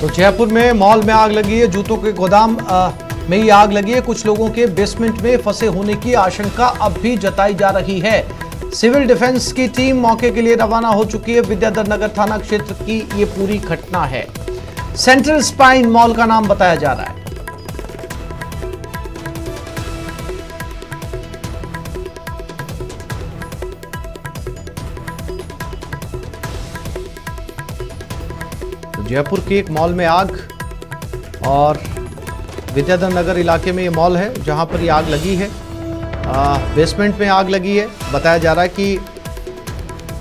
तो जयपुर में मॉल में आग लगी है। जूतों के गोदाम में ही आग लगी है। कुछ लोगों के बेसमेंट में फंसे होने की आशंका अब भी जताई जा रही है। सिविल डिफेंस की टीम मौके के लिए रवाना हो चुकी है। विद्याधर नगर थाना क्षेत्र की ये पूरी घटना है। सेंट्रल स्पाइन मॉल का नाम बताया जा रहा है। जयपुर के एक मॉल में आग, और विद्याधर नगर इलाके में ये मॉल है जहां पर ये आग लगी है। बेसमेंट में आग लगी है। बताया जा रहा है कि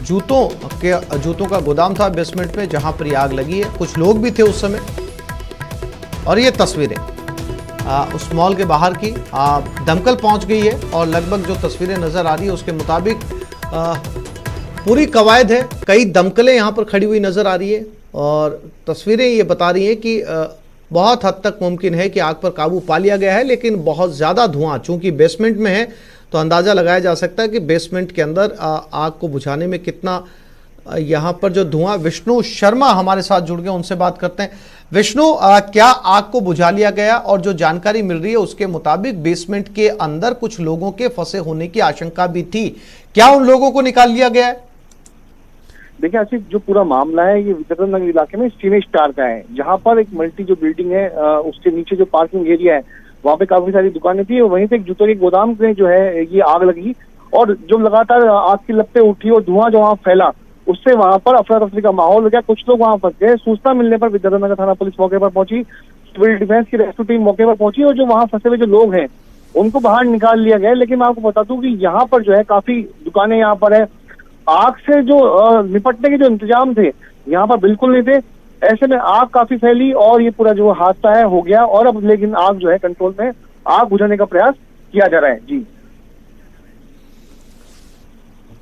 जूतों का गोदाम था बेसमेंट में जहां पर ये आग लगी है। कुछ लोग भी थे उस समय। और ये तस्वीरें उस मॉल के बाहर की दमकल पहुंच गई है, और लगभग जो तस्वीरें नजर आ रही है उसके मुताबिक पूरी कवायद है। कई दमकलें यहां पर खड़ी हुई नजर आ रही है, और तस्वीरें ये बता रही हैं कि बहुत हद तक मुमकिन है कि आग पर काबू पा लिया गया है, लेकिन बहुत ज़्यादा धुआं चूंकि बेसमेंट में है तो अंदाज़ा लगाया जा सकता है कि बेसमेंट के अंदर आग को बुझाने में कितना यहाँ पर जो धुआं। विष्णु शर्मा हमारे साथ जुड़ गए, उनसे बात करते हैं। विष्णु, क्या आग को बुझा लिया गया? और जो जानकारी मिल रही है उसके मुताबिक बेसमेंट के अंदर कुछ लोगों के फंसे होने की आशंका भी थी। क्या उन लोगों को निकाल लिया गया है? देखिए आसिफ, जो पूरा मामला है ये विद्याधर नगर इलाके में सीमेंट स्टार का है, जहां पर एक मल्टी जो बिल्डिंग है उसके नीचे जो पार्किंग एरिया है वहां पे काफी सारी दुकानें थी, और वहीं से एक जूतों के गोदाम में जो है ये आग लगी। और जो लगातार आग की लपटें उठी और धुआं जो वहां फैला, उससे वहां पर अफरा तफरी का माहौल हो गया। कुछ लोग वहां फंस गए। सूचना मिलने पर विद्याधर नगर थाना पुलिस मौके पर पहुंची, सिविल डिफेंस की रेस्क्यू टीम मौके पर पहुंची, और जो वहां फंसे हुए जो लोग हैं उनको बाहर निकाल लिया गया। लेकिन मैं आपको बता दूं कि यहाँ पर जो है काफी दुकानें यहाँ पर है। आग से जो निपटने के जो इंतजाम थे यहाँ पर बिल्कुल नहीं थे। ऐसे में आग काफी फैली और ये पूरा जो हादसा है हो गया। और अब लेकिन आग जो है कंट्रोल में, आग बुझाने का प्रयास किया जा रहा है। जी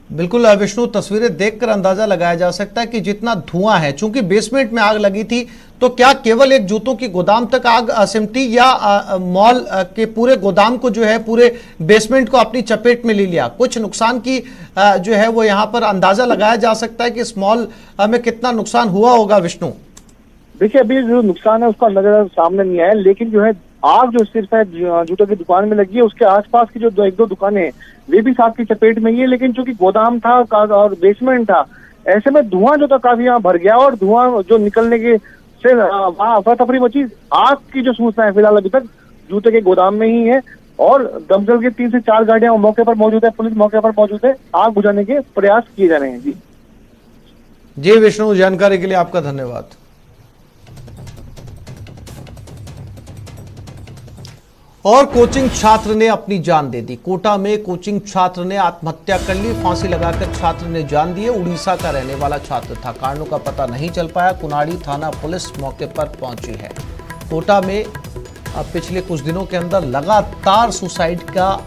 बिल्कुल विष्णु, तस्वीरें देखकर अंदाजा लगाया जा सकता है कि जितना धुआं है, चूंकि बेसमेंट में आग लगी थी, तो क्या केवल एक जूतों की गोदाम तक आग सिमटी, या मॉल के पूरे गोदाम को जो है, पूरे बेसमेंट को अपनी चपेट में ले लिया? कुछ नुकसान की जो है वो यहाँ पर अंदाजा लगाया जा सकता है कि इस मॉल में कितना नुकसान हुआ होगा? विष्णु, देखिए अभी जो नुकसान है उसका नजर सामने नहीं आया, लेकिन जो है आग जो सिर्फ है जूतों की दुकान में लगी है, उसके आसपास की जो एक दो दुकानें हैं वे भी आग की चपेट में ही है। लेकिन चूंकि गोदाम था और बेसमेंट था, ऐसे में धुआं जो था काफी यहाँ भर गया, और धुआं जो निकलने के से वहाँ अफरा तफरी मची। आग की जो सूचना है फिलहाल अभी तक जूते के गोदाम में ही है, और दमकल के 3 से 4 गाड़ियां मौके पर मौजूद है, पुलिस मौके पर मौजूद है। आग बुझाने के प्रयास किए जा रहे हैं। जी विष्णु, जानकारी के लिए आपका धन्यवाद। और कोचिंग छात्र ने अपनी जान दे दी। कोटा में कोचिंग छात्र ने आत्महत्या कर ली। फांसी लगाकर छात्र ने जान दी। उड़ीसा का रहने वाला छात्र था। कारणों का पता नहीं चल पाया। कुनाड़ी थाना पुलिस मौके पर पहुंची है। कोटा में पिछले कुछ दिनों के अंदर लगातार सुसाइड का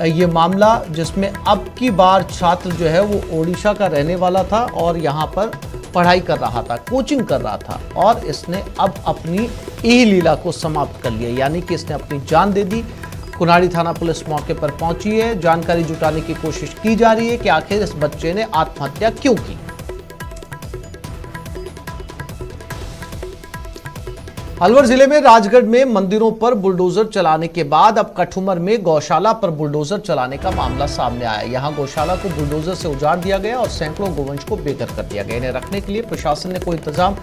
ये मामला, जिसमें अब की बार छात्र जो है वो ओडिशा का रहने वाला था और यहाँ पर पढ़ाई कर रहा था, कोचिंग कर रहा था, और इसने अब अपनी यही लीला को समाप्त कर लिया, यानी कि इसने अपनी जान दे दी। कुनाड़ी थाना पुलिस मौके पर पहुंची है। जानकारी जुटाने की कोशिश की जा रही है कि आखिर इस बच्चे ने आत्महत्या क्यों की। अलवर जिले में राजगढ़ में मंदिरों पर बुलडोजर चलाने के बाद अब कठुमर में गौशाला पर बुलडोजर चलाने का मामला सामने आया। यहां गौशाला को बुलडोजर से उजाड़ दिया गया और सैकड़ों गोवंश को बेघर कर दिया गया। इन्हें रखने के लिए प्रशासन ने कोई इंतजाम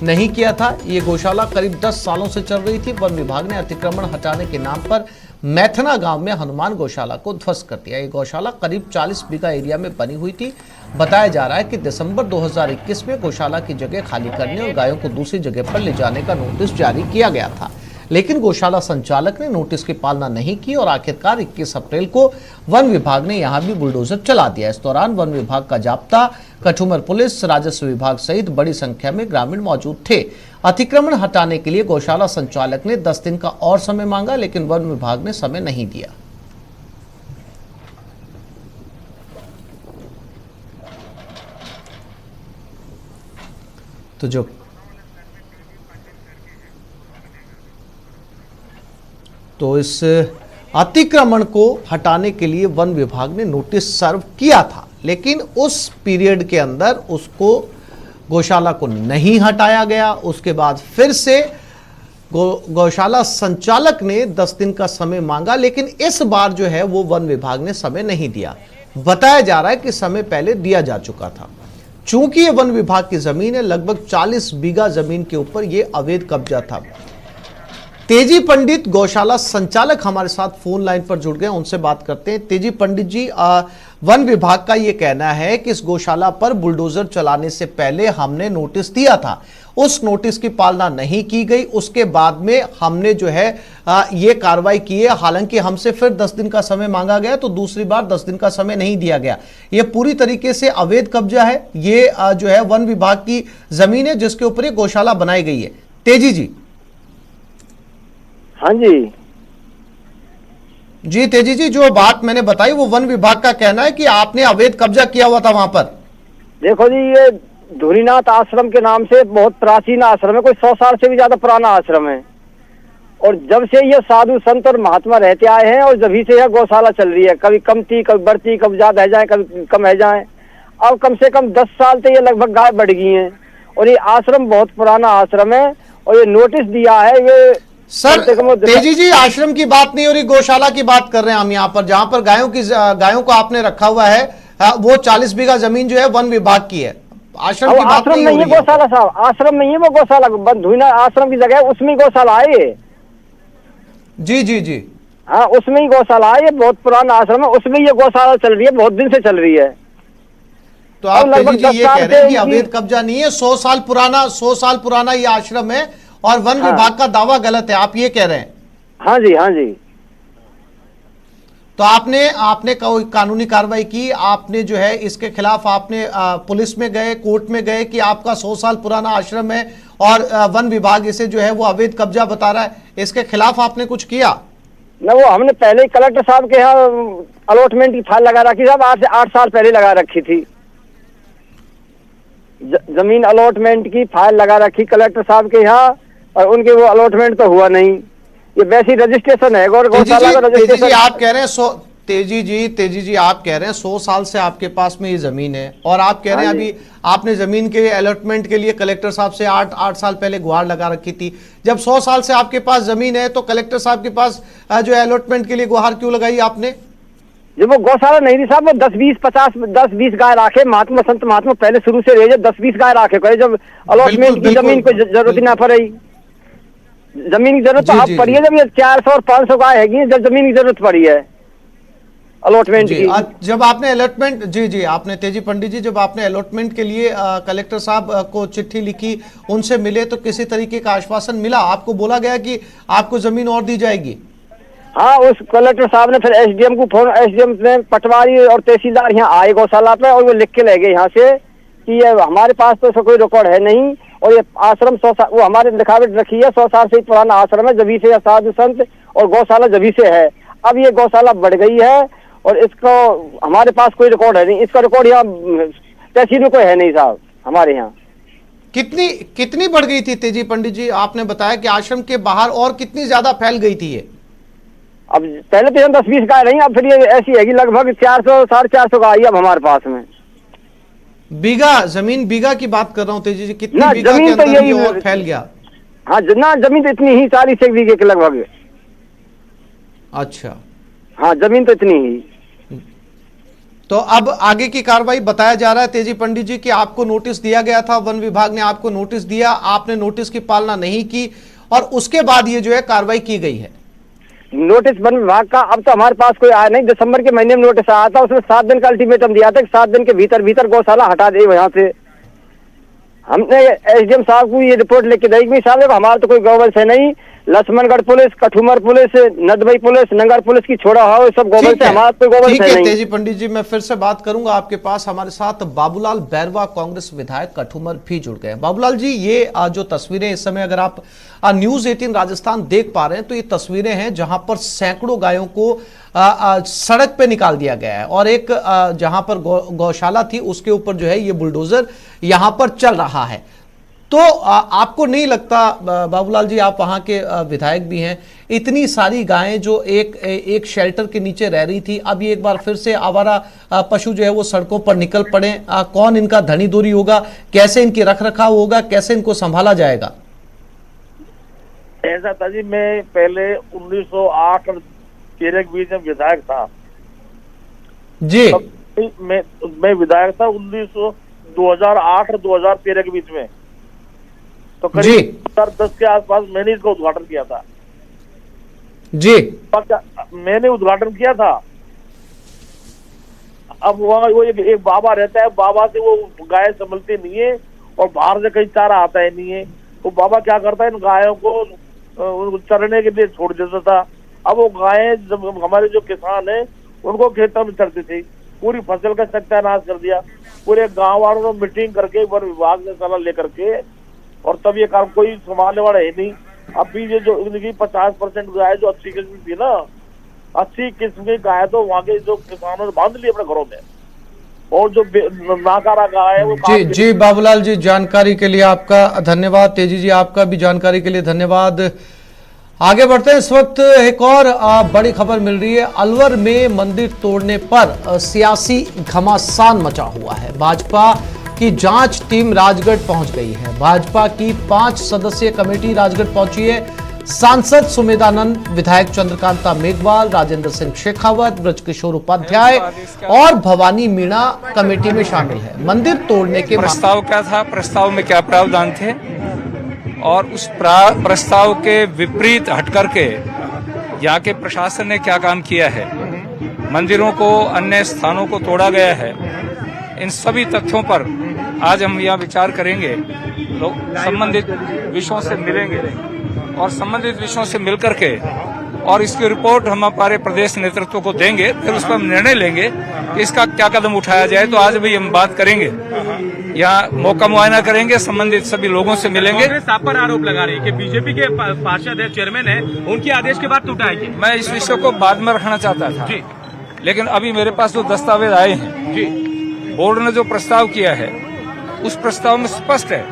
नहीं किया था। ये गौशाला करीब 10 सालों से चल रही थी। वन विभाग ने अतिक्रमण हटाने के नाम पर मैथना गांव में हनुमान गौशाला को ध्वस्त कर दिया। ये गौशाला करीब 40 बीघा एरिया में बनी हुई थी। बताया जा रहा है कि दिसंबर 2021 में गौशाला की जगह खाली करने और गायों को दूसरी जगह पर ले जाने का नोटिस जारी किया गया था, लेकिन गौशाला संचालक ने नोटिस की पालना नहीं की और आखिरकार 21 अप्रैल को वन विभाग ने यहां भी बुलडोजर चला दिया। इस दौरान वन विभाग का जाब्ता, कठुमर पुलिस, राजस्व विभाग सहित बड़ी संख्या में ग्रामीण मौजूद थे। अतिक्रमण हटाने के लिए गौशाला संचालक ने 10 दिन का और समय मांगा, लेकिन वन विभाग ने समय नहीं दिया। तो इस अतिक्रमण को हटाने के लिए वन विभाग ने नोटिस सर्व किया था, लेकिन उस पीरियड के अंदर उसको गौशाला को नहीं हटाया गया। उसके बाद फिर से गौशाला संचालक ने 10 दिन का समय मांगा, लेकिन इस बार जो है वो वन विभाग ने समय नहीं दिया। बताया जा रहा है कि समय पहले दिया जा चुका था। चूंकि ये वन विभाग की जमीन है, लगभग 40 बीघा जमीन के ऊपर ये अवैध कब्जा था। तेजी पंडित गौशाला संचालक हमारे साथ फोन लाइन पर जुड़ गए, उनसे बात करते हैं। तेजी पंडित जी, वन विभाग का ये कहना है कि इस गौशाला पर बुलडोजर चलाने से पहले हमने नोटिस दिया था, उस नोटिस की पालना नहीं की गई, उसके बाद में हमने जो है ये कार्रवाई की है। हालांकि हमसे फिर 10 दिन का समय मांगा गया, तो दूसरी बार 10 दिन का समय नहीं दिया गया। ये पूरी तरीके से अवैध कब्जा है, ये जो है वन विभाग की जमीन है जिसके ऊपर ये गौशाला बनाई गई है। तेजी जी। हाँ जी तेजी जी, जो बात मैंने बताई वो वन विभाग का कहना है कि आपने अवैध कब्जा किया हुआ था वहां पर। देखो जी, ये धुरीनाथ आश्रम के नाम से बहुत प्राचीन आश्रम है, कोई 100 साल से भी ज्यादा पुराना आश्रम है। और जब से ये साधु संत और महात्मा रहते आए हैं और जब से यह गौशाला चल रही है, कभी कम थी, कभी बढ़ती, कभी ज्यादा है जाए, कभी कम है जाए। अब कम से कम 10 साल से ये लगभग गाय बढ़ गई हैं और ये आश्रम बहुत पुराना आश्रम है। और ये नोटिस दिया है ये सर, तेजी जी, आश्रम की बात नहीं हो रही, गौशाला की बात कर रहे हैं हम यहाँ पर, जहां पर गायों को आपने रखा हुआ है, वो 40 बीघा जमीन जो है वन विभाग की है। आश्रम की बात नहीं हो रही है। गौशाला साहब, आश्रम नहीं है वो, गौशाला धुईना आश्रम की जगह है, उसमें गौशाला है ये। जी। हाँ, उसमें ही गौशाला है, ये बहुत पुराना आश्रम है, उसमें ये गौशाला चल रही है, बहुत दिन से चल रही है। तो आप तेजी जी ये कह रहे हैं कि अवैध कब्जा नहीं है, 100 साल पुराना ये आश्रम है और वन विभाग का दावा गलत है, आप ये कह रहे हैं? हाँ जी। तो आपने कोई कानूनी कार्रवाई की? आपने जो है इसके खिलाफ आपने पुलिस में गए, कोर्ट में गए कि आपका 100 साल पुराना आश्रम है और वन विभाग इसे जो है वो अवैध कब्जा बता रहा है, इसके खिलाफ आपने कुछ किया? न, वो हमने पहले ही कलेक्टर साहब के यहाँ अलॉटमेंट की फाइल लगा रखी साहब, 8 साल पहले लगा रखी थी। जमीन अलॉटमेंट की फाइल लगा रखी कलेक्टर साहब के यहाँ, और उनके वो अलॉटमेंट तो हुआ नहीं। ये वैसी रजिस्ट्रेशन है गौशाला का रजिस्ट्रेशन। तेजी जी आप कह रहे हैं तेजी जी आप कह रहे हैं 100 साल से आपके पास में ये जमीन है, और आप कह रहे हैं अभी आपने जमीन के अलॉटमेंट के लिए कलेक्टर साहब से 8 साल पहले गुहार लगा रखी थी। जब 100 साल से आपके पास जमीन है तो कलेक्टर साहब के पास जो है अलॉटमेंट के लिए गुहार क्यों लगाई आपने? जब वो गौशाला नहीं थी साहब, वो 10-20 गाय राखे, महात्मा संत महात्मा पहले शुरू से रहे, 10-20 गाय राखे करे, जब अलॉटमेंट की जमीन को जरूरत ही ना पड़ी। जमीन की जरूरत तो अब पड़ी है, जब ये 400 और 500 गाय है, जब जमीन की जरूरत पड़ी है अलॉटमेंट की। जब आपने अलॉटमेंट जी आपने तेजी पंडित जी, जब आपने अलॉटमेंट के लिए कलेक्टर साहब को चिट्ठी लिखी, उनसे मिले, तो किसी तरीके का आश्वासन मिला? आपको बोला गया कि आपको जमीन और दी जाएगी? हाँ, उस कलेक्टर साहब ने फिर एसडीएम को फोन, एसडीएम ने पटवारी और तहसीलदार यहाँ आए गौशाला पे, और वो लिख के ले गए यहाँ से कि ये हमारे पास तो कोई रिकॉर्ड है नहीं, और ये आश्रम 100 साल, वो हमारे लिखावट रखी है 100 साल से ही पुराना आश्रम है, जभी से साधु संत और गौशाला जभी से है। अब ये गौशाला बढ़ गई है और इसको हमारे पास कोई रिकॉर्ड है नहीं, इसका रिकॉर्ड यहाँ तहसील में कोई है नहीं साहब हमारे यहाँ। कितनी बढ़ गई थी तेजी पंडित जी? आपने बताया कि आश्रम के बाहर और कितनी ज्यादा फैल गई थी ये? अब पहले तो 10-20 गाय रही, अब फिर ये ऐसी है कि लगभग 400-450 गाय अब हमारे पास में। जमीन बीघा की बात कर रहा हूँ तेजी जी, कितनी ना बीघा जमीन के तो अंदर यही ये और फैल गया? हाँ ना, जमीन तो इतनी ही 40 बीघे के लगभग। अच्छा, हाँ जमीन तो इतनी ही। तो अब आगे की कार्रवाई बताया जा रहा है तेजी पंडित जी कि आपको नोटिस दिया गया था, वन विभाग ने आपको नोटिस दिया, आपने नोटिस की पालना नहीं की, और उसके बाद ये जो है कार्रवाई की गई है। नोटिस वन विभाग का अब तो हमारे पास कोई आया नहीं। दिसंबर के महीने में नोटिस आया था, उसमें 7 दिन का अल्टीमेटम दिया था कि 7 दिन के भीतर गौशाला हटा दे यहाँ से। हमने एसडीएम साहब को ये रिपोर्ट लेके दी कि साहब हमारा तो कोई गवर्नेंस है नहीं, Laxmangarh police, Kathumar police, Nadbai police, Nangar police की छोड़ा हो, सब गवर्नेंस है, हमारा कोई गवर्नेंस है नहीं। तेजी पंडित जी, मैं फिर से बात करूंगा आपके पास। हमारे साथ बाबूलाल बैरवा, कांग्रेस विधायक कठुमर भी जुड़ गए। बाबूलाल जी, ये जो तस्वीरें इस समय अगर आप न्यूज 18 राजस्थान देख पा रहे हैं, तो ये तस्वीरें हैं जहां पर सैकड़ों गायों को सड़क पे निकाल दिया गया है, और एक जहां पर गौशाला थी उसके ऊपर जो है ये बुलडोजर यहां पर चल रहा है। तो आपको नहीं लगता बाबूलाल जी, आप वहां के विधायक भी हैं, इतनी सारी गायें जो एक शेल्टर के नीचे रह रही थी, अब ये एक बार फिर से आवारा पशु जो है वो सड़कों पर निकल पड़े, कौन इनका धनी दूरी होगा, कैसे इनकी रख रखाव होगा, कैसे इनको संभाला जाएगा? ऐसा था जी, मैं पहले 1908 और 13 के बीच में विधायक था जी। मैं विधायक था 2008 और 2013 के बीच में, तो करीब 2010 के आसपास मैंने इसका उद्घाटन किया था जी। मैंने उद्घाटन किया था। अब वहाँ वो एक बाबा रहता है, बाबा से वो गाय संभलती नहीं है और बाहर से कहीं चारा आता है नहीं है, तो बाबा क्या करता है, इन गायों को चरने के लिए छोड़ देता था। अब वो गायें जब हमारे जो किसान है उनको खेतों में चरती थी, पूरी फसल का सत्यानाश कर दिया। पूरे गांव वालों ने मीटिंग करके वन विभाग से सलाह लेकर के, और तब ये काम कोई संभालने वाला है नहीं। अभी ये जो इनकी 50% गाय जो 80 किस्म थी ना, 80 किस्म की गाय तो वहाँ के जो किसानों ने बांध ली अपने घरों में, और जो नाकारा गाय है वो जी बाबूलाल जी, जानकारी के लिए आपका धन्यवाद। तेजी जी, आपका भी जानकारी के लिए धन्यवाद। आगे बढ़ते हैं। इस वक्त एक और बड़ी खबर मिल रही है। अलवर में मंदिर तोड़ने पर सियासी घमासान मचा हुआ है। भाजपा की जांच टीम राजगढ़ पहुंच गई है। भाजपा की 5 सदस्यीय कमेटी राजगढ़ पहुंची है। सांसद सुमेधानंद, विधायक चंद्रकांता मेघवाल, राजेंद्र सिंह शेखावत, ब्रजकिशोर उपाध्याय और भवानी मीणा कमेटी में शामिल है। मंदिर तोड़ने के प्रस्ताव क्या था, प्रस्ताव में क्या प्रावधान थे, और उस प्रस्ताव के विपरीत हटकर के यहाँ के प्रशासन ने क्या काम किया है, मंदिरों को, अन्य स्थानों को तोड़ा गया है, इन सभी तथ्यों पर आज हम यहाँ विचार करेंगे। लोग संबंधित विषयों से मिलेंगे और संबंधित विषयों से मिलकर के और इसकी रिपोर्ट हम हमारे प्रदेश नेतृत्व को देंगे, फिर उस पर हम निर्णय लेंगे कि इसका क्या कदम उठाया जाए। तो आज भी हम बात करेंगे, यहाँ मौका मुआयना करेंगे, संबंधित सभी लोगों से मिलेंगे। कांग्रेस आप पर आरोप लगा रही है कि बीजेपी के पार्षद चेयरमैन है, उनके आदेश के बाद टूटा है। मैं इस विषय को बाद में रखना चाहता था जी, लेकिन अभी मेरे पास जो दस्तावेज आए हैं जी, बोर्ड ने जो प्रस्ताव किया है उस प्रस्ताव में स्पष्ट है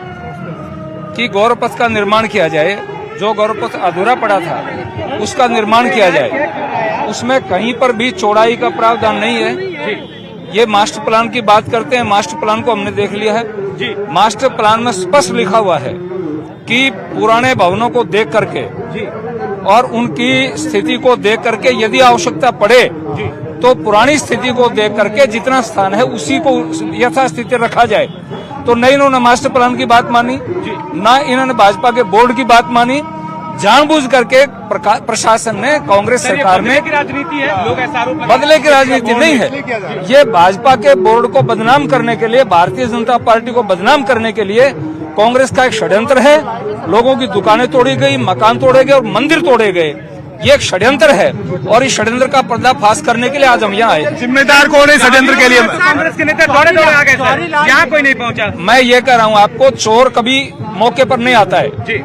कि गौरव पथ का निर्माण किया जाए, जो गौरव पथ अधूरा पड़ा था उसका निर्माण किया जाए। उसमें कहीं पर भी चौड़ाई का प्रावधान नहीं है। ये मास्टर प्लान की बात करते हैं, मास्टर प्लान को हमने देख लिया है जी। मास्टर प्लान में स्पष्ट लिखा हुआ है कि पुराने भवनों को देख करके जी और उनकी स्थिति को देख करके यदि आवश्यकता पड़े जी तो पुरानी स्थिति को देख करके जितना स्थान है उसी को यथास्थिति रखा जाए। तो न इन्होंने मास्टर प्लान की बात मानी, न इन्होंने भाजपा के बोर्ड की बात मानी। जानबूझ करके प्रशासन ने, कांग्रेस सरकार ने, राजनीति है, लोग ऐसा आरोप बदले की राजनीति नहीं है। ये भाजपा के बोर्ड को बदनाम करने के लिए, भारतीय जनता पार्टी को बदनाम करने के लिए कांग्रेस का एक षड्यंत्र है। लोगों की दुकानें तोड़ी गई, मकान तोड़े गए और मंदिर तोड़े गए। ये एक षड्यंत्र है और इस षड्यंत्र का पर्दाफाश करने के लिए आज हम यहाँ आए। जिम्मेदार कौन है षड्यंत्र के लिए? कांग्रेस के नेता दौड़े आ गए सर, यहाँ कोई नहीं पहुँचा। मैं ये कह रहा हूँ आपको, चोर कभी मौके पर नहीं आता है जी।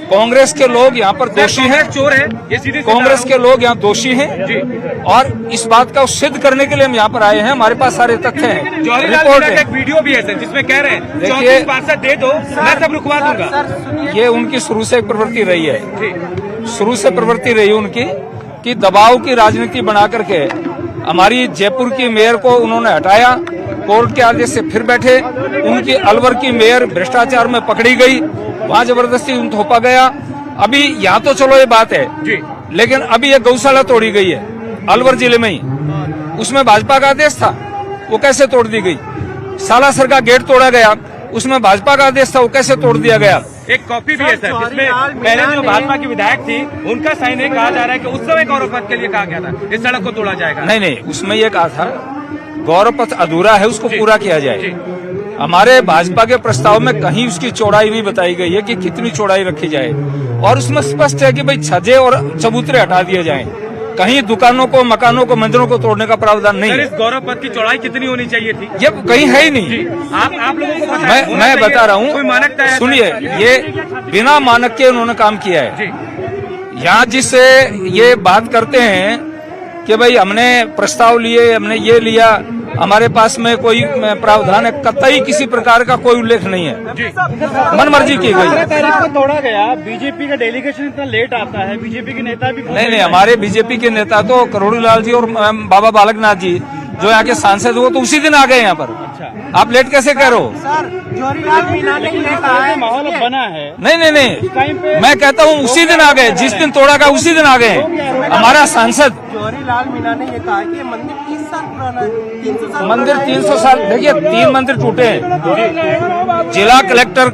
कांग्रेस के लोग यहाँ पर दोषी हैं, चोर है ये सीधे। कांग्रेस के लोग यहाँ दोषी हैं जी, और इस बात का सिद्ध करने के लिए हम यहाँ पर आए हैं। हमारे पास सारे तथ्य हैं, रिपोर्ट है। एक वीडियो भी है सर जिसमें कह रहे हैं 34 पार्षद दे दो, मैं सब रुकवा दूंगा। ये उनकी शुरू से प्रवृत्ति रही है, शुरू से प्रवृत्ति रही उनकी कि दबाव की राजनीति बना करके हमारी जयपुर की मेयर को उन्होंने हटाया, कोर्ट के आदेश से फिर बैठे। उनकी अलवर की मेयर भ्रष्टाचार में पकड़ी गई, वहां जबरदस्ती उन थोपा गया। अभी यहाँ तो चलो ये बात है जी, लेकिन अभी ये गौशाला तोड़ी गई है अलवर जिले में ही, उसमें भाजपा का आदेश था, वो कैसे तोड़ दी गई। सालासर का गेट तोड़ा गया, उसमें भाजपा का आदेश था, वो कैसे तोड़ दिया गया। एक कॉपी भी है सर जिसमें पहले जो भाजपा की विधायक थी उनका साइन है। कहा जा रहा है कि उस समय गौरव पथ के लिए कहा गया था इस सड़क को तोड़ा जाएगा। नहीं, उसमें ये कहा था गौरव पथ अधूरा है, उसको पूरा किया जाए। हमारे भाजपा के प्रस्ताव में कहीं उसकी चौड़ाई नहीं बताई गई है कि कितनी चौड़ाई रखी जाए, और उसमें स्पष्ट है कि भाई छज्जे और चबूतरे हटा दिए जाएं। कहीं दुकानों को, मकानों को, मंदिरों को तोड़ने का प्रावधान नहीं है। इस गौरव पथ की चौड़ाई कितनी होनी चाहिए थी? ये कहीं है ही नहीं। आप लोगों को मैं बता रहा हूँ, कोई मानक तय है? सुनिए, ये बिना मानक के उन्होंने काम किया है। यहाँ जिससे ये बात करते हैं कि भाई हमने प्रस्ताव लिए, हमने ये लिया, हमारे पास में कोई प्रावधान है, कतई किसी प्रकार का कोई उल्लेख नहीं है। मनमर्जी की गई। 12 तारीख को तोड़ा गया। बीजेपी का डेलीगेशन इतना लेट आता है, बीजेपी के नेता भी नहीं, हमारे बीजेपी के नेता तो करोड़ीलाल जी और बाबा बालकनाथ जी जो यहाँ के सांसद हो तो उसी दिन आ गए यहाँ पर। आप लेट कैसे कह रहे हो? माहौल बना है। नहीं, मैं कहता हूँ उसी दिन आ गए, जिस दिन तोड़ा गया उसी दिन आ गए। हमारा सांसद जवाहरीलाल मीना ने ये कहा कि ये मंदिर 30 साल पुराना है, 300 साल। मंदिर 300 साल, देखिए 3 मंदिर टूटे हैं। जिला कलेक्टर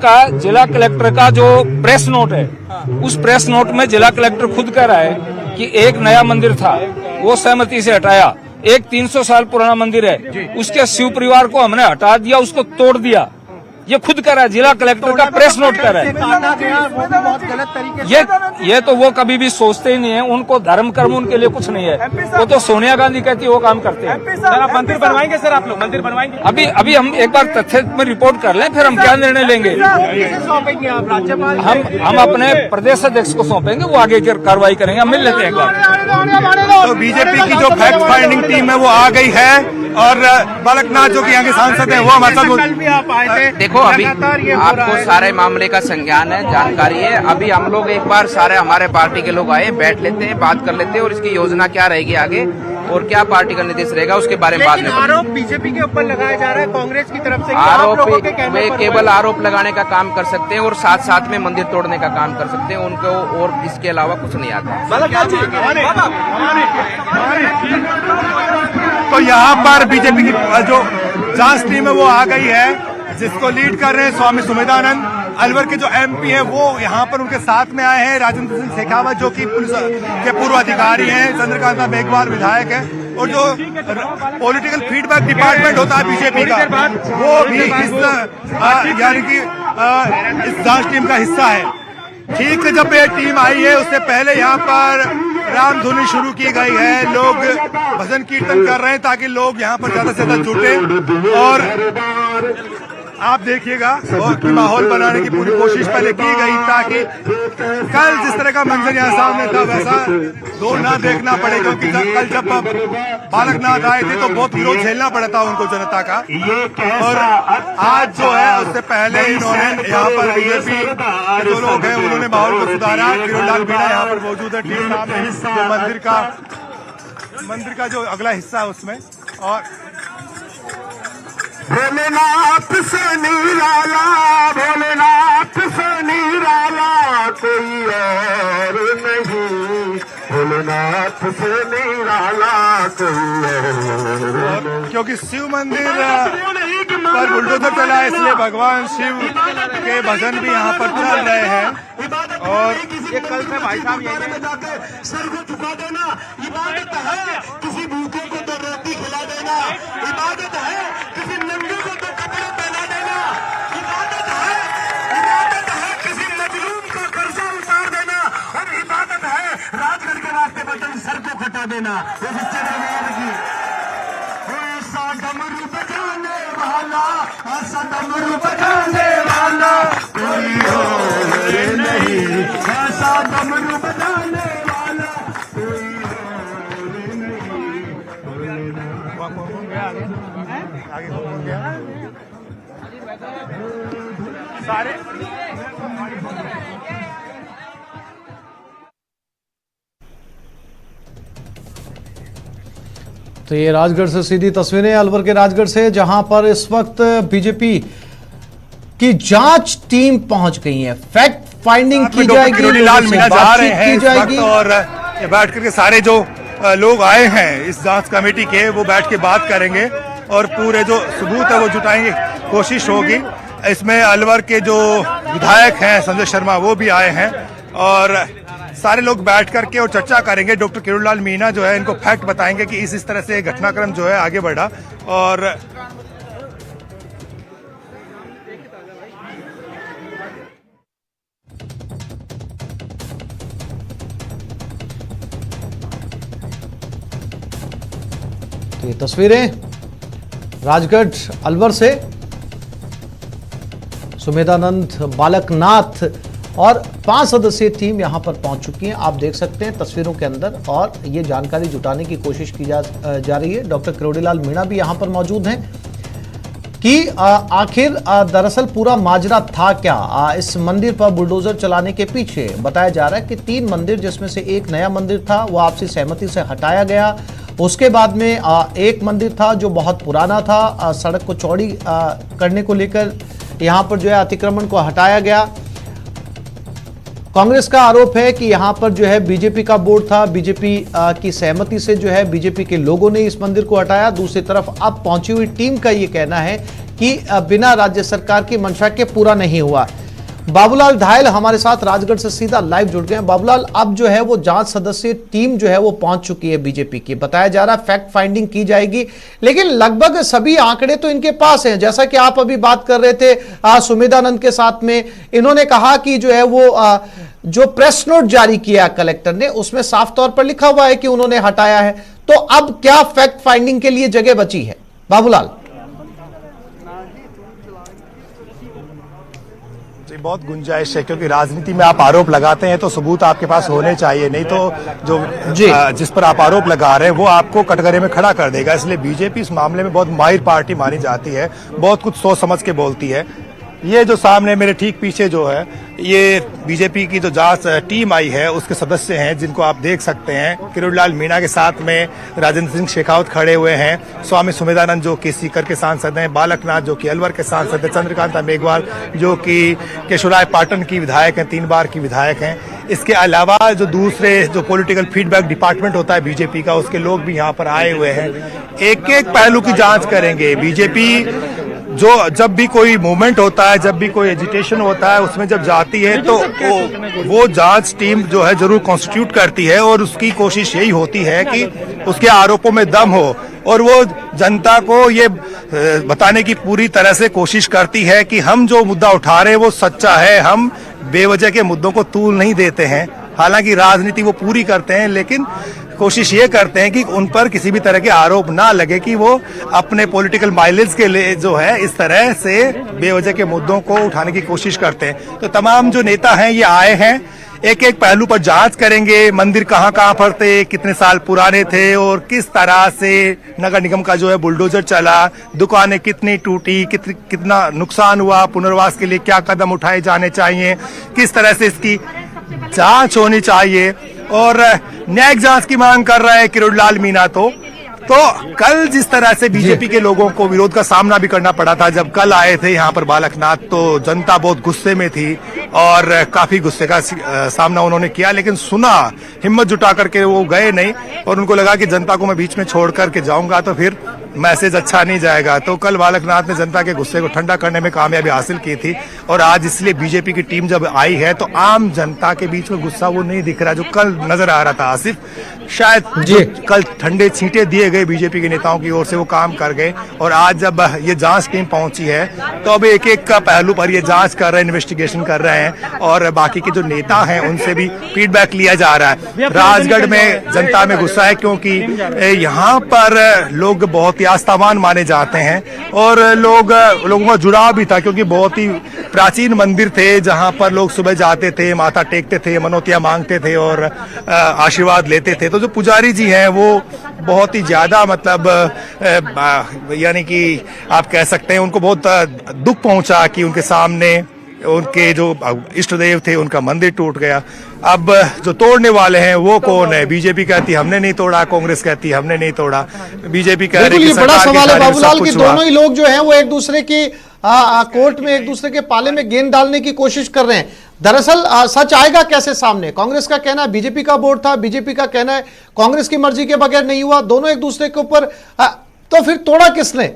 का जो प्रेस नोट है, उस प्रेस नोट में जिला कलेक्टर खुद कह रहा है कि एक नया मंदिर था, वो सहमति से हटाया। एक 300 साल पुराना मंदिर है, उसके शिव परिवार को हमने हटा दिया, उसको तोड़ दिया। ये खुद कर रहा है, जिला कलेक्टर का प्रेस नोट कर रहा है। काटा गया, वो भी बहुत गलत तरीके से। ये तो वो कभी भी सोचते ही नहीं है। उनको धर्म कर्म उनके लिए कुछ नहीं है। वो तो सोनिया गांधी कहती है वो काम करते हैं। सर आप मंदिर बनवाएंगे? सर आप लोग मंदिर बनवाएंगे? अभी हम एक बार तथ्य में रिपोर्ट कर लें, फिर हम क्या निर्णय लेंगे। सौंपेंगे आप राज्यपाल? हम अपने प्रदेश अध्यक्ष को सौंपेंगे, वो आगे की कार्रवाई करेंगे। हम मिल लेते हैं एक बार। तो बीजेपी की जो फैक्ट फाइंडिंग टीम है वो आ गई है और बालकनाथ जो कि यहाँ के सांसद है वो हमारे साथ। देखो अभी आपको सारे मामले का संज्ञान है, जानकारी है। अभी हम लोग एक बार सारे हमारे पार्टी के लोग आए, बैठ लेते हैं, बात कर लेते हैं और इसकी योजना क्या रहेगी आगे और क्या पार्टी का निर्देश रहेगा उसके बारे में बाद में। आरोप बीजेपी के ऊपर लगाया जा रहा है कांग्रेस की तरफ से। आरोप वे केवल आरोप लगाने का काम कर सकते हैं और साथ साथ में मंदिर तोड़ने का काम कर सकते हैं। उनको और इसके अलावा कुछ नहीं आता। तो यहाँ पर बीजेपी की जो जांच टीम है वो आ गई है, जिसको लीड कर रहे हैं स्वामी सुमेधानंद। अलवर के जो एमपी हैं वो यहाँ पर उनके साथ में आए हैं। राजेंद्र सिंह शेखावत जो कि पुलिस के पूर्व अधिकारी हैं, चंद्रकांता मेघवाल विधायक है, और जो पॉलिटिकल फीडबैक डिपार्टमेंट होता है बीजेपी का वो भी यानी कि इस जांच टीम का हिस्सा है। ठीक है, जब ये टीम आई है उससे पहले यहाँ पर रामधुनी शुरू की गई है। लोग भजन कीर्तन कर रहे हैं ताकि लोग यहाँ पर ज्यादा से ज्यादा जुटे और आप देखिएगा कि माहौल बनाने की पूरी कोशिश पहले की गई ताकि कल जिस तरह का मंजर यहाँ सामने था वैसा दो ना देखना पड़े, क्योंकि कल जब बालकनाथ आए थे तो बहुत विरोध झेलना पड़ा था उनको जनता का। और आज जो है उससे पहले इन्होंने यहाँ पर बीजेपी जो लोग हैं उन्होंने माहौल को सुधारा। किरोड़ीलाल मीणा यहाँ पर मौजूद है, ठीक सामने जो मंदिर का जो अगला हिस्सा है उसमें। और भोलेनाथ से निराला, भोलेनाथ से निराला कोई और नहीं, भोलेनाथ से निराला कोई और। क्योंकि शिव मंदिर पर बुलडोजर चला है इसलिए भगवान शिव के भजन भी यहाँ पर चल रहे हैं। और ये कल से भाई साहब यही सर को झुका देना इबादत है, किसी भूखे को तो रोटी खिला देना इबादत है, किसी नंगे को तो कपड़े पहना देना इबादत है, किसी मजलूम का कर्जा उतार देना और इबादत है, राजगढ़ के रास्ते पर सर को खटा देना। ऐसा डमरू बजाने वाला, ऐसा डमरू बजाने वाला कोई और नहीं, ऐसा डमरू बजाने वाला कोई और नहीं। आगे हो गया सारे तो ये राजगढ़ से सीधी तस्वीरें अलवर के राजगढ़ से, जहां पर इस वक्त बीजेपी की जांच टीम पहुंच गई है। फैक्ट फाइंडिंग की जाएगी, किरोड़ीलाल मीणा जा रहे हैं इस जाएगी वक्त और ये बैठ करके सारे जो लोग आए हैं इस जांच कमेटी के वो बैठ के बात करेंगे और पूरे जो सबूत है वो जुटाएंगे, कोशिश होगी। इसमें अलवर के जो विधायक हैं संजय शर्मा वो भी आए हैं और सारे लोग बैठ करके और चर्चा करेंगे। डॉक्टर किरोड़ीलाल मीणा जो है इनको फैक्ट बताएंगे कि इस तरह से घटनाक्रम जो है आगे बढ़ा। और तो ये तस्वीरें राजगढ़ अलवर से, सुमेधानंद बालकनाथ और 5 सदस्यीय टीम यहां पर पहुंच चुकी है। आप देख सकते हैं तस्वीरों के अंदर, और ये जानकारी जुटाने की कोशिश की जा रही है। डॉक्टर किरोड़ीलाल मीणा भी यहां पर मौजूद हैं कि आखिर दरअसल पूरा माजरा था क्या इस मंदिर पर बुलडोजर चलाने के पीछे। बताया जा रहा है कि 3 मंदिर, जिसमें से एक नया मंदिर था, वो आपसी सहमति से हटाया गया। उसके बाद में एक मंदिर था जो बहुत पुराना था, सड़क को चौड़ी करने को लेकर यहां पर जो है अतिक्रमण को हटाया गया। कांग्रेस का आरोप है कि यहां पर जो है बीजेपी का बोर्ड था, बीजेपी की सहमति से जो है बीजेपी के लोगों ने इस मंदिर को हटाया। दूसरी तरफ अब पहुंची हुई टीम का ये कहना है कि बिना राज्य सरकार की मंशा के पूरा नहीं हुआ। बाबूलाल धायल हमारे साथ राजगढ़ से सीधा लाइव जुड़ गए हैं। बाबूलाल, अब जो है वो जांच सदस्यीय टीम जो है वो पहुंच चुकी है बीजेपी की। बताया जा रहा है फैक्ट फाइंडिंग की जाएगी, लेकिन लगभग सभी आंकड़े तो इनके पास हैं। जैसा कि आप अभी बात कर रहे थे सुमेधानंद के साथ में, इन्होंने कहा कि जो है वो जो प्रेस नोट जारी किया कलेक्टर ने, उसमें साफ तौर पर लिखा हुआ है कि उन्होंने हटाया है। तो अब क्या फैक्ट फाइंडिंग के लिए जगह बची है बाबूलाल? बहुत गुंजाइश है, क्योंकि राजनीति में आप आरोप लगाते हैं तो सबूत आपके पास होने चाहिए, नहीं तो जो जिस पर आप आरोप लगा रहे हैं वो आपको कटघरे में खड़ा कर देगा। इसलिए बीजेपी इस मामले में बहुत माहिर पार्टी मानी जाती है, बहुत कुछ सोच समझ के बोलती है। ये जो सामने मेरे ठीक पीछे जो है, ये बीजेपी की जो जांच टीम आई है उसके सदस्य हैं, जिनको आप देख सकते हैं। किरोड़ीलाल मीणा के साथ में राजेंद्र सिंह शेखावत खड़े हुए हैं, स्वामी सुमेधानंद जो कि सीकर के सांसद हैं, बालकनाथ जो कि अलवर के सांसद हैं, चंद्रकांता मेघवाल जो कि केशवराय पाटन की विधायक हैं, 3 बार की विधायक हैं। इसके अलावा जो दूसरे जो पॉलिटिकल फीडबैक डिपार्टमेंट होता है बीजेपी का, उसके लोग भी यहाँ पर आए हुए हैं। एक एक पहलू की जांच करेंगे। बीजेपी जो जब भी कोई मूवमेंट होता है, जब भी कोई एजिटेशन होता है, उसमें जब जाती है तो वो जांच टीम जो है जरूर कॉन्स्टिट्यूट करती है, और उसकी कोशिश यही होती है कि उसके आरोपों में दम हो, और वो जनता को ये बताने की पूरी तरह से कोशिश करती है कि हम जो मुद्दा उठा रहे हैं वो सच्चा है, हम बेवजह के मुद्दों को तूल नहीं देते हैं। हालांकि राजनीति वो पूरी करते हैं, लेकिन कोशिश ये करते हैं कि उन पर किसी भी तरह के आरोप ना लगे कि वो अपने पॉलिटिकल माइलेज के लिए जो है इस तरह से बेवजह के मुद्दों को उठाने की कोशिश करते हैं। तो तमाम जो नेता हैं ये आए हैं, एक एक पहलू पर जांच करेंगे। मंदिर कहां कहां पर थे, कितने साल पुराने थे, और किस तरह से नगर निगम का जो है बुलडोजर चला, दुकानें कितनी टूटी, कितना नुकसान हुआ, पुनर्वास के लिए क्या कदम उठाए जाने चाहिए, किस तरह से इसकी जांच होनी चाहिए। और न्यायिक जांच की मांग कर रहा है किरोड़ीलाल मीणा। तो कल जिस तरह से बीजेपी के लोगों को विरोध का सामना भी करना पड़ा था, जब कल आए थे यहाँ पर बालकनाथ, तो जनता बहुत गुस्से में थी और काफी गुस्से का सामना उन्होंने किया, लेकिन सुना, हिम्मत जुटा करके वो गए नहीं, और उनको लगा कि जनता को मैं बीच में छोड़ करके जाऊंगा तो फिर मैसेज अच्छा नहीं जाएगा। तो कल बालकनाथ ने जनता के गुस्से को ठंडा करने में कामयाबी हासिल की थी, और आज इसलिए बीजेपी की टीम जब आई है तो आम जनता के बीच में गुस्सा वो नहीं दिख रहा जो कल नजर आ रहा था। आसिफ, शायद कल ठंडे छींटे दिए गए बीजेपी के नेताओं की ओर से, वो काम कर गए, और आज जब ये जांच टीम पहुंची है तो अब एक एक का पहलू पर ये जांच कर रहे हैं, इन्वेस्टिगेशन कर रहे हैं, और बाकी के जो नेता हैं उनसे भी फीडबैक लिया जा रहा है। राजगढ़ में जनता में गुस्सा है, क्योंकि यहाँ पर लोग बहुत ही आस्थावान माने जाते हैं, और लोगों का जुड़ाव भी था, क्योंकि बहुत ही प्राचीन मंदिर थे जहां पर लोग सुबह जाते थे, माथा टेकते थे, मनौतियां मांगते थे और आशीर्वाद लेते थे। तो जो पुजारी जी हैं वो बहुत ही ज्यादा मतलब यानी कि आप कह सकते हैं उनको बहुत दुख पहुंचा कि उनके सामने उनके जो इष्ट देव थे उनका मंदिर टूट गया। अब जो तोड़ने वाले हैं वो कौन है? बीजेपी कहती हमने नहीं तोड़ा, कांग्रेस कहती हमने नहीं तोड़ा, बीजेपी कह रही है। बड़ा सवाल है बाबूलाल कि दोनों ही लोग जो हैं वो एक दूसरे की कोर्ट में एक दूसरे के पाले में गेंद डालने की कोशिश कर रहे हैं। दरअसल सच आएगा कैसे सामने? कांग्रेस का कहना है बीजेपी का बोर्ड था, बीजेपी का कहना है कांग्रेस की मर्जी के बगैर नहीं हुआ, दोनों एक दूसरे के ऊपर, तो फिर तोड़ा किसने?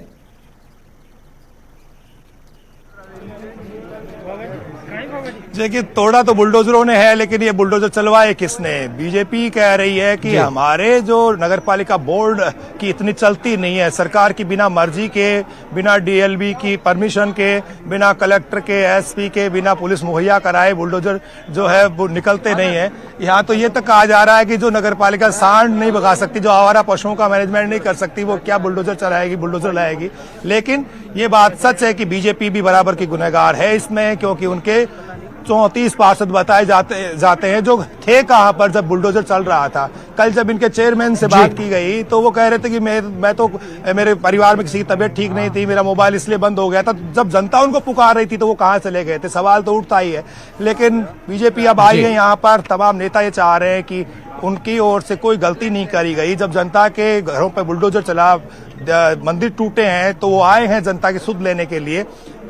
देखिए, तोड़ा तो बुलडोजरों ने है, लेकिन ये बुलडोजर चलवाए किसने? बीजेपी कह रही है कि हमारे जो नगरपालिका बोर्ड की इतनी चलती नहीं है, सरकार की बिना मर्जी के, बिना डीएलबी की परमिशन के, बिना कलेक्टर के, एसपी के, बिना पुलिस मुहैया कराए बुलडोजर जो है वो निकलते नहीं है। यहाँ तो ये तक कहा जा रहा है कि जो नगरपालिका सांड नहीं भगा सकती, जो आवारा पशुओं का मैनेजमेंट नहीं कर सकती, वो क्या बुलडोजर चलाएगी, बुलडोजर लाएगी। लेकिन ये बात सच है कि बीजेपी भी बराबर की गुनहगार है इसमें, क्योंकि उनके 34 पार्षद बताए जाते हैं जो थे कहां पर जब बुलडोजर चल रहा था। कल जब इनके चेयरमैन से बात की गई तो वो कह रहे थे कि मैं तो मेरे परिवार में किसी की तबीयत ठीक नहीं थी, मेरा मोबाइल इसलिए बंद हो गया था। जब जनता उनको पुकार रही थी तो वो कहां चले गए थे, सवाल तो उठता ही है। लेकिन बीजेपी अब आई है यहाँ पर, तमाम नेता ये चाह रहे हैं कि उनकी ओर से कोई गलती नहीं करी गई। जब जनता के घरों पर बुलडोजर चला, मंदिर टूटे हैं, तो वो आए हैं जनता की सुध लेने के लिए।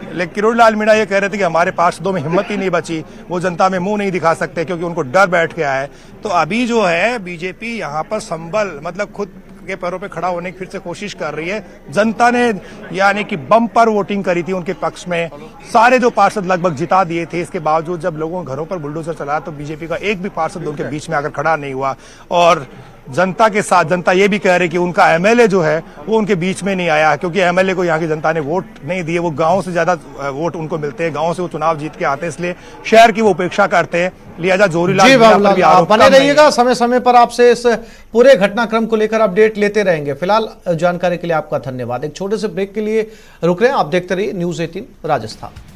लेकिन किरोड़ीलाल मीणा ये कह रहे थे कि हमारे पार्षदों में हिम्मत ही नहीं बची, वो जनता में मुंह नहीं दिखा सकते क्योंकि उनको डर बैठ गया है। तो अभी जो है बीजेपी यहाँ पर संबल मतलब खुद के पैरों पे खड़ा होने की फिर से कोशिश कर रही है। जनता ने यानी कि बम्पर वोटिंग करी थी उनके पक्ष में, सारे जो पार्षद लगभग जिता दिए थे। इसके बावजूद जब लोगों के घरों पर बुलडोजर चला तो बीजेपी का एक भी पार्षद उनके बीच में आकर खड़ा नहीं हुआ। और जनता के साथ जनता ये भी कह रही कि उनका एमएलए जो है वो उनके बीच में नहीं आया, क्योंकि एमएलए को यहाँ की जनता ने वोट नहीं दिए। वो गांव से ज्यादा वोट उनको मिलते हैं, गांव से वो चुनाव जीत के आते हैं, इसलिए शहर की वो उपेक्षा करते हैं। लिहाजा जोरीलाल बने रहिएगा, समय समय पर आपसे इस पूरे घटनाक्रम को लेकर अपडेट लेते रहेंगे। फिलहाल जानकारी के लिए आपका धन्यवाद। एक छोटे से ब्रेक के लिए रुक रहे हैं, आप देखते रहिए News 18 राजस्थान।